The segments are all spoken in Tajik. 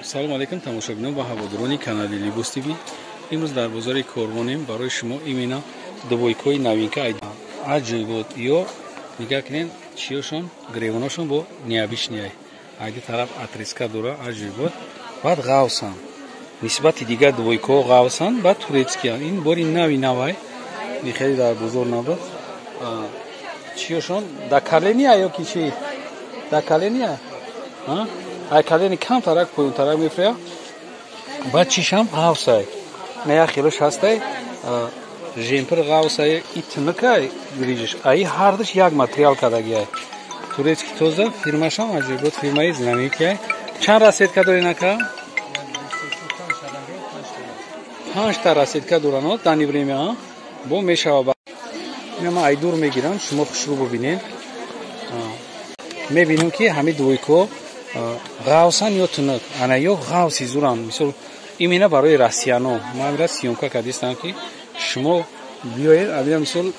салом алейкум тамошобинон ва ҳаводорони канали Libos TV. имрӯз дар бозори Корвонем барои шумо имена дувойкои навинка аҷоибот ё нигоҳ кунед чиёшон гревонашон бо необичные айди тараф атриска дора аҷоибот баъд ғавсан нисбати дигар дувойкоҳо ғавсан баъд турецкиян ин бори нави навай мехели дар бозор набуд чиёшон дакаления ё ки чи дакаления айкалени камтарак поюнтарак мефроя баъд чишам ғавсай нея хелош ҳастай жемпир ғавсай итныкай грижиш аи ҳардаш як материал кадагиай турецки тоза фирмашам аҷоибот фирмаи знамекияй чанд расетка доренака 5 та расетка дорано дани время бо мешава инама айдур мегирам шумо хушрӯ бубинед мебинем ки ҳами дувойко ғавсан ё тунук ана ё ғавси зурам мисол имена барои россияно мамира сиёмка кардистам ки шумо биёед амира мисол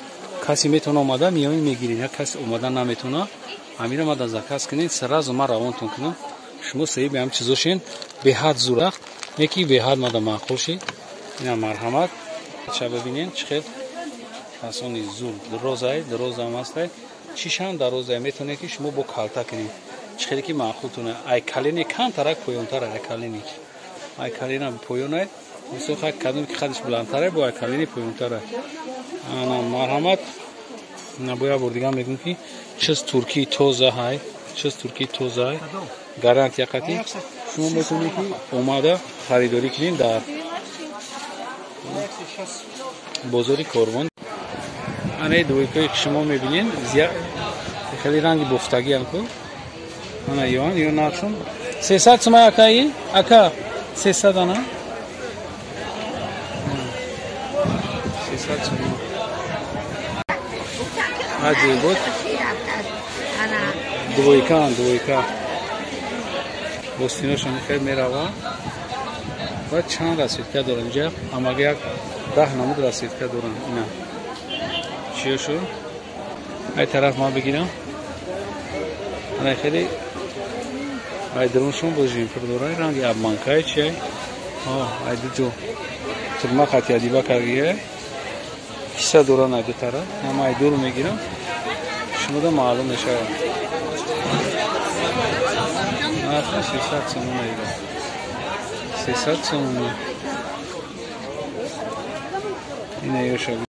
касе метавона омада миёин мегиред як касе омада наметавона амира мада заказ кунед сразу ман равонтон кунам шумо саҳи беҳам чизошен беҳад зурахт неки беҳад мада маъқул шед ина марҳамат ча бибинед чӣ хел асони зур дарозам ҳастай чишам дароза метавонед ки шумо бо калта кунед чӣ хеле ки маъқултона айкалени камтарак поёнтара айкалени айкалена поёнай мисол хак кадом ки хадиш буландтара бо айкалени поёнтара ана марҳамат набоя бор дига мегӯм ки чиз туркии тоза ҳай чиз туркии тоза ҳай гарантия қати шумо метавонед ки омада харидорӣ кунед дар бозори Корвон ана дувойкое ки шумо мебинед хеле ранги бофтагиам ку ана ён ё нақшон 300 сумай акаи ака 300 ана 300 сумай аҷоибот дувойка бостиношон хел мерава ва чанд расетка дорам инҷа амага як 10 намуд расетка дорам ина чиёшо ай тараф ман бигирам ана хеле айдроншон бо жемпир дорай ранги абманкай чиай айдуҷо турма хатиядиба каргия киса доран айду тараф ама айдуро мегирам шумода маълум мешавад 300 сомон айда 300 сомон ина ёша